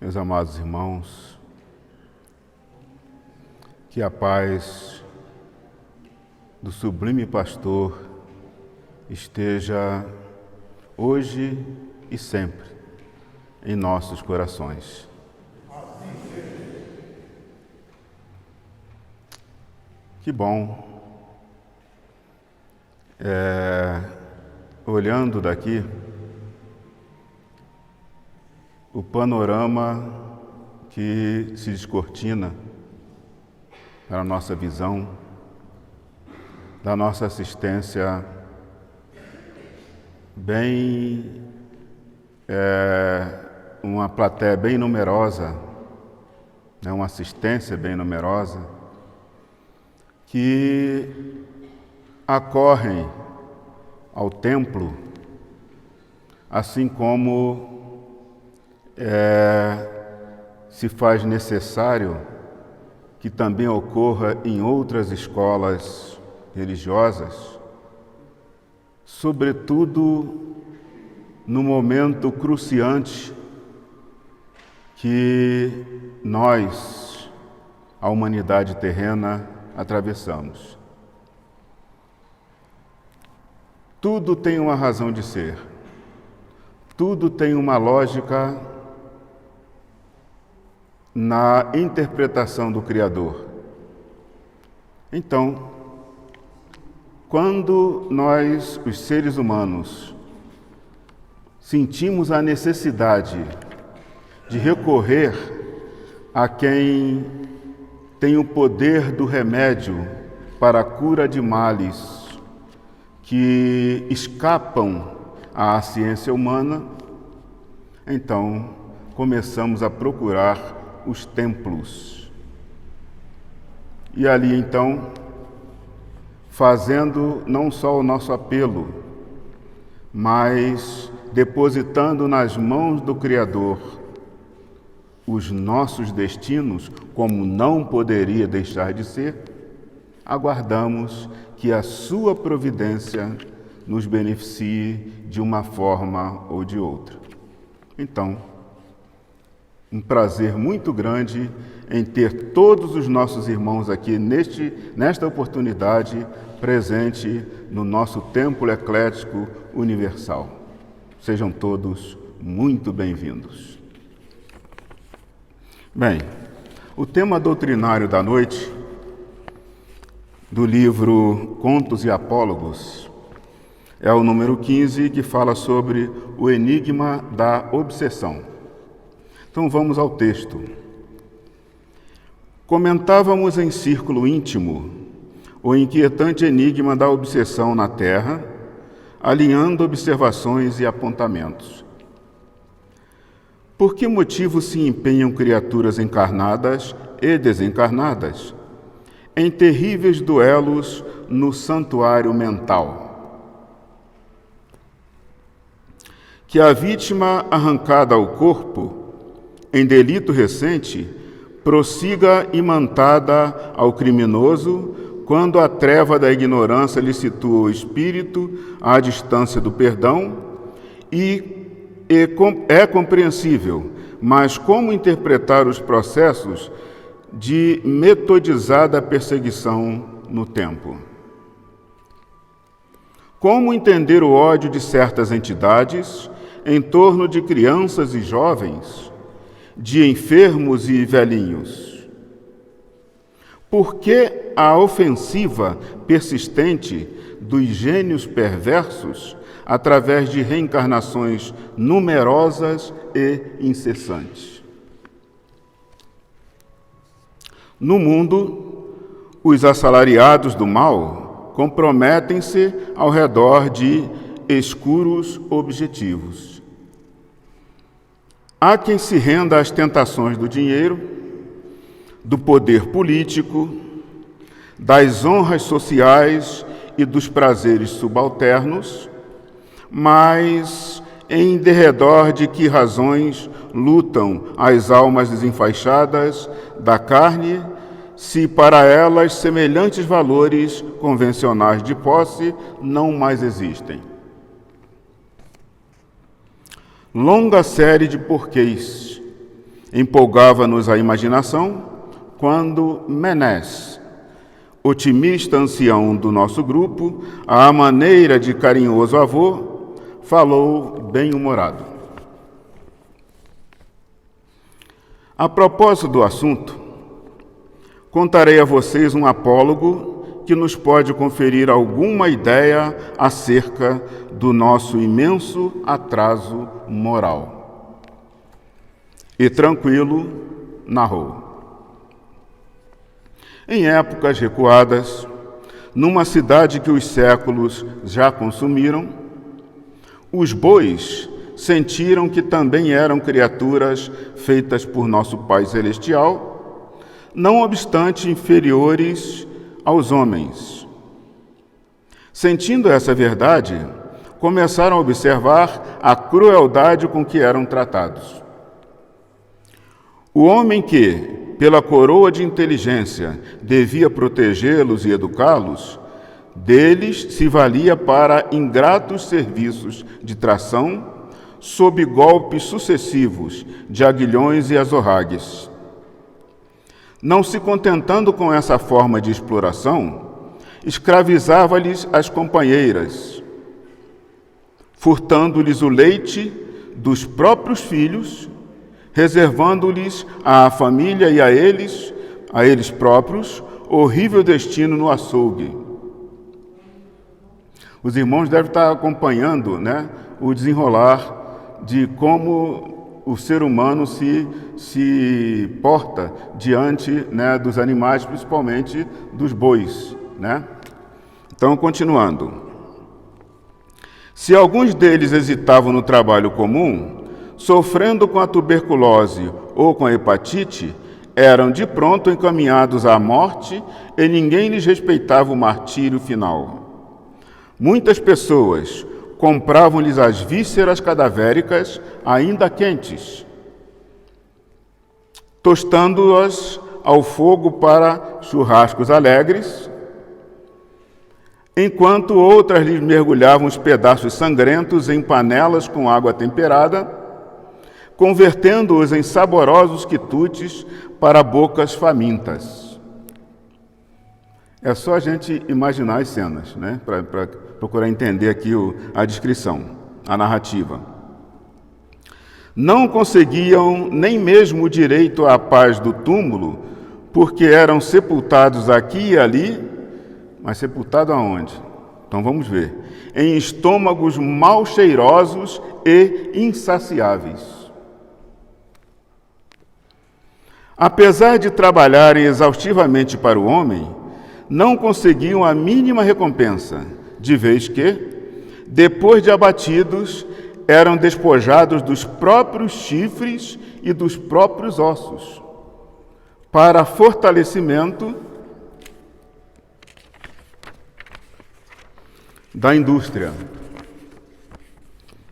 Meus amados irmãos, que a paz do sublime pastor esteja hoje e sempre em nossos corações. Que bom, olhando daqui, o panorama que se descortina para a nossa visão, da nossa assistência bem, uma plateia bem numerosa, uma assistência bem numerosa, que acorrem ao templo, assim como se faz necessário que também ocorra em outras escolas religiosas, sobretudo no momento cruciante que nós, a humanidade terrena, atravessamos. Tudo tem uma razão de ser, tudo tem uma lógica na interpretação do Criador. Então, quando nós, os seres humanos, sentimos a necessidade de recorrer a quem tem o poder do remédio para a cura de males que escapam à ciência humana, então começamos a procurar os templos. E ali então, fazendo não só o nosso apelo, mas depositando nas mãos do Criador os nossos destinos, como não poderia deixar de ser, aguardamos que a sua providência nos beneficie de uma forma ou de outra. Então, um prazer muito grande em ter todos os nossos irmãos aqui nesta oportunidade presente no nosso Templo Eclético Universal. Sejam todos muito bem-vindos. Bem, o tema doutrinário da noite do livro Contos e Apólogos é o número 15, que fala sobre o enigma da obsessão. Então vamos ao texto. Comentávamos em círculo íntimo o inquietante enigma da obsessão na Terra, alinhando observações e apontamentos. Por que motivo se empenham criaturas encarnadas e desencarnadas em terríveis duelos no santuário mental? Que a vítima arrancada ao corpo em delito recente, prossiga imantada ao criminoso, quando a treva da ignorância lhe situa o espírito à distância do perdão, é compreensível, mas como interpretar os processos de metodizada perseguição no tempo? Como entender o ódio de certas entidades em torno de crianças e jovens, de enfermos e velhinhos? Por que a ofensiva persistente dos gênios perversos através de reencarnações numerosas e incessantes? No mundo, os assalariados do mal comprometem-se ao redor de escuros objetivos. Há quem se renda às tentações do dinheiro, do poder político, das honras sociais e dos prazeres subalternos, mas em derredor de que razões lutam as almas desenfaixadas da carne, se para elas semelhantes valores convencionais de posse não mais existem? Longa série de porquês Empolgava-nos a imaginação quando Menés, otimista ancião do nosso grupo, à maneira de carinhoso avô, falou bem-humorado. A propósito do assunto, contarei a vocês um apólogo que nos pode conferir alguma ideia acerca do nosso imenso atraso moral. E tranquilo, narrou. Em épocas recuadas, numa cidade que os séculos já consumiram, os bois sentiram que também eram criaturas feitas por nosso Pai Celestial, não obstante inferiores aos homens. Sentindo essa verdade, começaram a observar a crueldade com que eram tratados. O homem que, pela coroa de inteligência, devia protegê-los e educá-los, deles se valia para ingratos serviços de tração, sob golpes sucessivos de aguilhões e azorragues. Não se contentando com essa forma de exploração, escravizava-lhes as companheiras, furtando-lhes o leite dos próprios filhos, reservando-lhes à família e a eles próprios, horrível destino no açougue. Os irmãos devem estar acompanhando, o desenrolar de como o ser humano se porta diante, dos animais, principalmente dos bois, Então, continuando. Se alguns deles hesitavam no trabalho comum, sofrendo com a tuberculose ou com a hepatite, eram de pronto encaminhados à morte e ninguém lhes respeitava o martírio final. Muitas pessoas compravam-lhes as vísceras cadavéricas ainda quentes, tostando-as ao fogo para churrascos alegres, enquanto outras lhes mergulhavam os pedaços sangrentos em panelas com água temperada, convertendo-os em saborosos quitutes para bocas famintas. É só a gente imaginar as cenas, para procurar entender aqui a descrição, a narrativa. Não conseguiam nem mesmo o direito à paz do túmulo, porque eram sepultados aqui e ali, mas sepultados aonde? Então vamos ver. Em estômagos mal cheirosos e insaciáveis. Apesar de trabalharem exaustivamente para o homem, não conseguiam a mínima recompensa, de vez que, depois de abatidos, eram despojados dos próprios chifres e dos próprios ossos, para fortalecimento da indústria.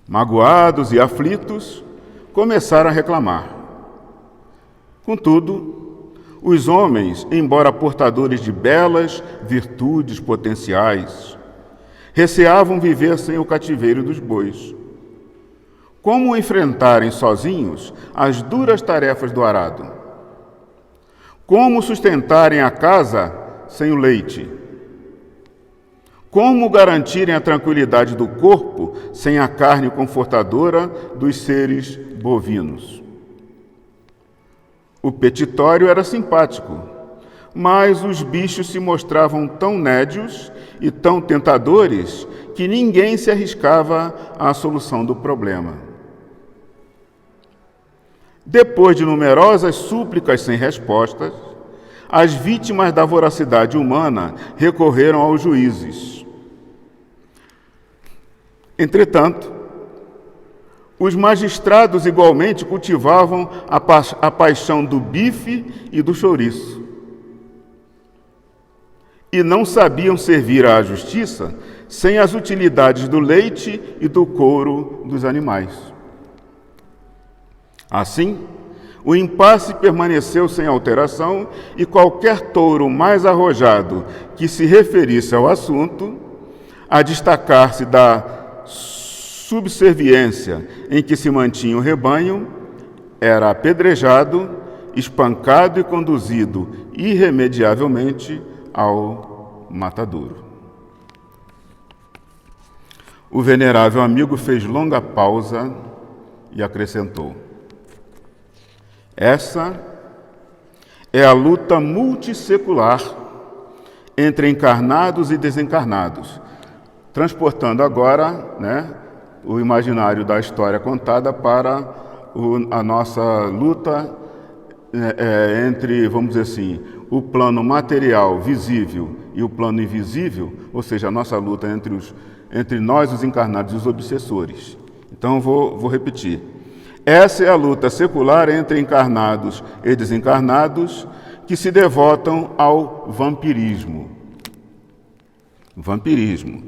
Magoados e aflitos, começaram a reclamar. Contudo, os homens, embora portadores de belas virtudes potenciais, receavam viver sem o cativeiro dos bois. Como enfrentarem sozinhos as duras tarefas do arado? Como sustentarem a casa sem o leite? Como garantirem a tranquilidade do corpo sem a carne confortadora dos seres bovinos? O petitório era simpático, mas os bichos se mostravam tão nédios e tão tentadores que ninguém se arriscava à solução do problema. Depois de numerosas súplicas sem respostas, as vítimas da voracidade humana recorreram aos juízes. Entretanto, os magistrados igualmente cultivavam a paixão do bife e do chouriço. E não sabiam servir à justiça sem as utilidades do leite e do couro dos animais. Assim, o impasse permaneceu sem alteração e qualquer touro mais arrojado que se referisse ao assunto, a destacar-se da subserviência em que se mantinha o rebanho, era apedrejado, espancado e conduzido irremediavelmente ao matadouro. O venerável amigo fez longa pausa e acrescentou: essa é a luta multissecular entre encarnados e desencarnados, transportando agora, o imaginário da história contada para a nossa luta entre, vamos dizer assim, o plano material visível e o plano invisível, ou seja, a nossa luta entre nós, os encarnados e os obsessores. Então, vou repetir. Essa é a luta secular entre encarnados e desencarnados que se devotam ao vampirismo. Vampirismo.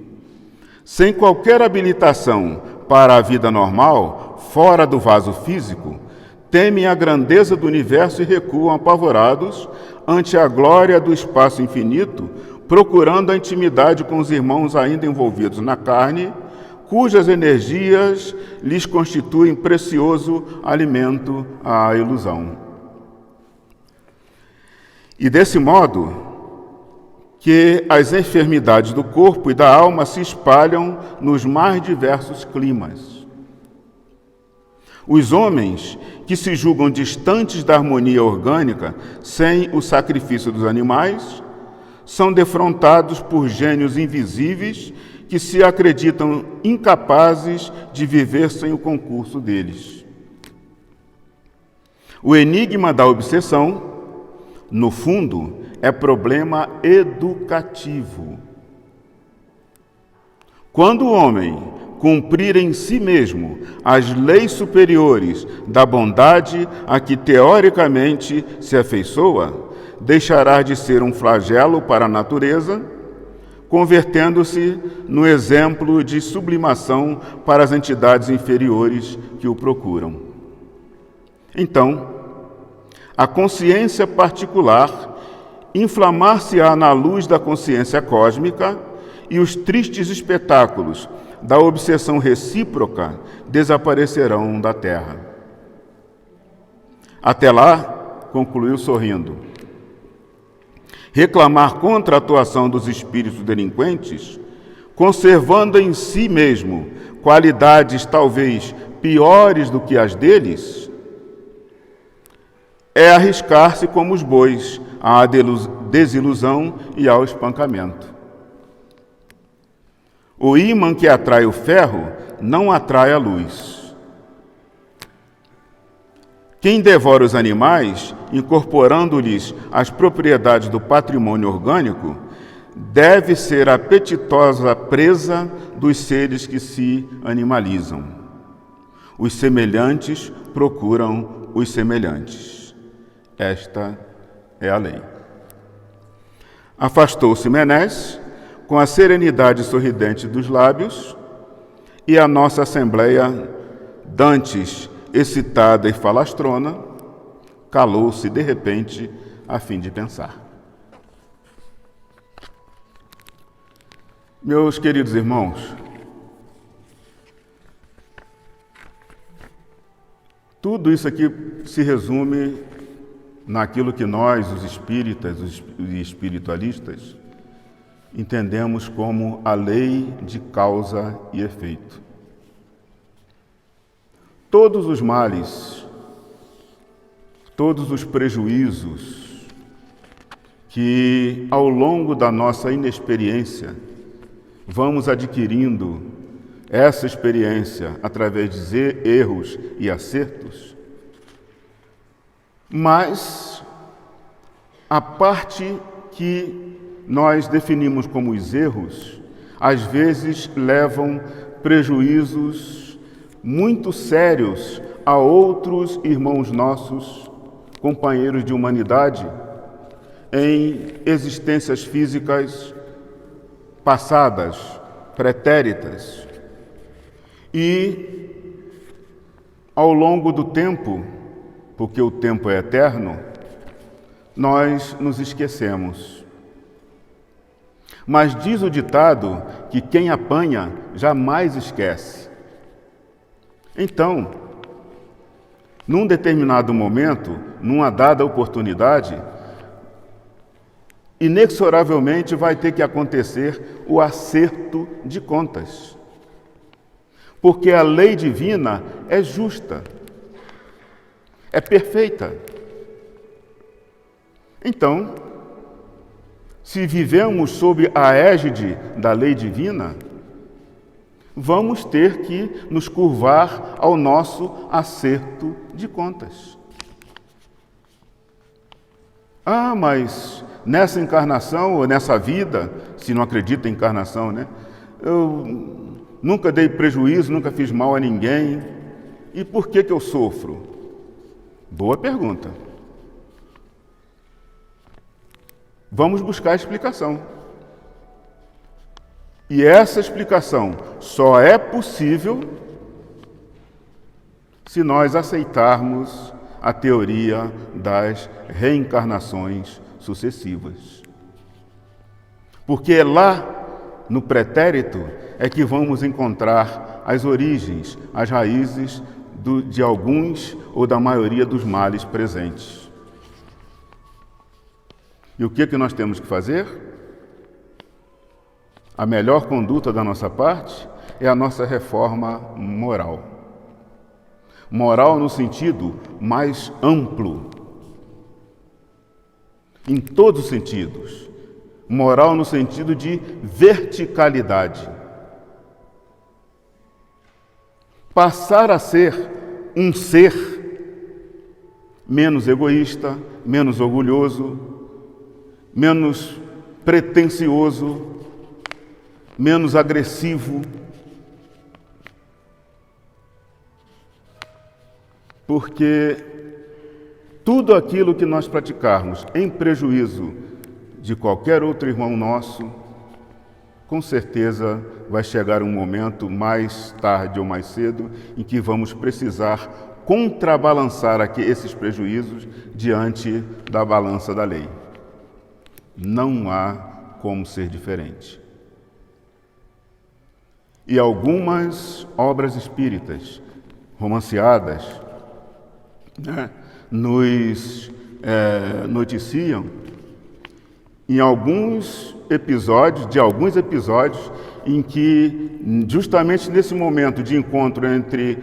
Sem qualquer habilitação para a vida normal, fora do vaso físico, temem a grandeza do universo e recuam apavorados ante a glória do espaço infinito, procurando a intimidade com os irmãos ainda envolvidos na carne, cujas energias lhes constituem precioso alimento à ilusão. E desse modo que as enfermidades do corpo e da alma se espalham nos mais diversos climas. Os homens que se julgam distantes da harmonia orgânica, sem o sacrifício dos animais, são defrontados por gênios invisíveis que se acreditam incapazes de viver sem o concurso deles. O enigma da obsessão, no fundo, é problema educativo. Quando o homem cumprir em si mesmo as leis superiores da bondade a que teoricamente se afeiçoa, deixará de ser um flagelo para a natureza, convertendo-se no exemplo de sublimação para as entidades inferiores que o procuram. Então, a consciência particular inflamar-se-á na luz da consciência cósmica e os tristes espetáculos da obsessão recíproca desaparecerão da Terra. Até lá, concluiu sorrindo, reclamar contra a atuação dos espíritos delinquentes, conservando em si mesmo qualidades talvez piores do que as deles, é arriscar-se como os bois à desilusão e ao espancamento. O ímã que atrai o ferro não atrai a luz. Quem devora os animais, incorporando-lhes as propriedades do patrimônio orgânico, deve ser a apetitosa presa dos seres que se animalizam. Os semelhantes procuram os semelhantes. Esta é a lei. Afastou-se Menes, com a serenidade sorridente dos lábios, e a nossa assembleia, dantes excitada e falastrona, calou-se de repente a fim de pensar. Meus queridos irmãos, tudo isso aqui se resume naquilo que nós, os espíritas e espiritualistas, entendemos como a lei de causa e efeito. Todos os males, todos os prejuízos que ao longo da nossa inexperiência vamos adquirindo essa experiência através de erros e acertos, mas a parte que nós definimos como os erros, às vezes levam prejuízos muito sérios a outros irmãos nossos, companheiros de humanidade, em existências físicas passadas, pretéritas. E, ao longo do tempo, porque o tempo é eterno, nós nos esquecemos. Mas diz o ditado que quem apanha jamais esquece. Então, num determinado momento, numa dada oportunidade, inexoravelmente vai ter que acontecer o acerto de contas. Porque a lei divina é justa, é perfeita. Então, se vivemos sob a égide da lei divina, vamos ter que nos curvar ao nosso acerto de contas. Ah, mas nessa encarnação ou nessa vida, se não acredita em encarnação, né? Eu nunca dei prejuízo, nunca fiz mal a ninguém. E por que eu sofro? Boa pergunta. Vamos buscar a explicação. E essa explicação só é possível se nós aceitarmos a teoria das reencarnações sucessivas. Porque é lá, no pretérito, é que vamos encontrar as origens, as raízes de alguns ou da maioria dos males presentes. E o que nós temos que fazer? A melhor conduta da nossa parte é a nossa reforma moral. Moral no sentido mais amplo, em todos os sentidos. Moral no sentido de verticalidade. Passar a ser um ser menos egoísta, menos orgulhoso, menos pretensioso, menos agressivo. Porque tudo aquilo que nós praticarmos em prejuízo de qualquer outro irmão nosso, com certeza vai chegar um momento, mais tarde ou mais cedo, em que vamos precisar contrabalançar aqui esses prejuízos diante da balança da lei. Não há como ser diferente. E algumas obras espíritas romanceadas, né, nos noticiam em alguns episódios em que, justamente nesse momento de encontro entre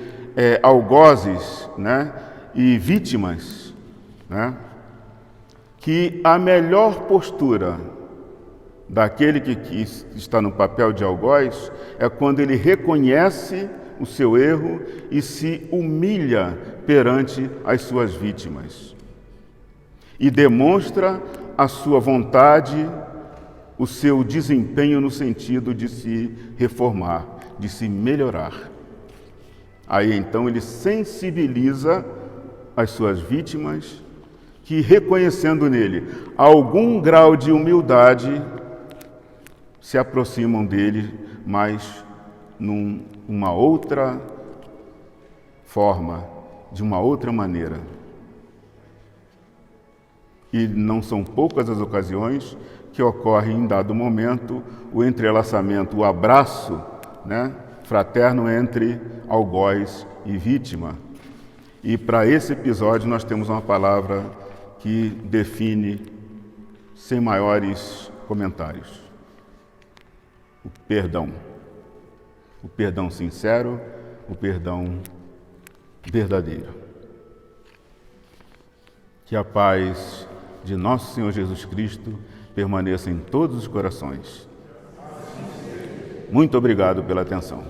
algozes, né, e vítimas, né, que a melhor postura daquele que está no papel de algoz é quando ele reconhece o seu erro e se humilha perante as suas vítimas e demonstra a sua vontade, o seu desempenho no sentido de se reformar, de se melhorar. Aí então ele sensibiliza as suas vítimas que, reconhecendo nele algum grau de humildade, se aproximam dele, mas numa outra forma, de uma outra maneira. E não são poucas as ocasiões que ocorre em dado momento o entrelaçamento, o abraço, né, fraterno entre algoz e vítima. E para esse episódio nós temos uma palavra que define sem maiores comentários: o perdão. O perdão sincero, o perdão verdadeiro. Que a paz de nosso Senhor Jesus Cristo permaneça em todos os corações. Muito obrigado pela atenção.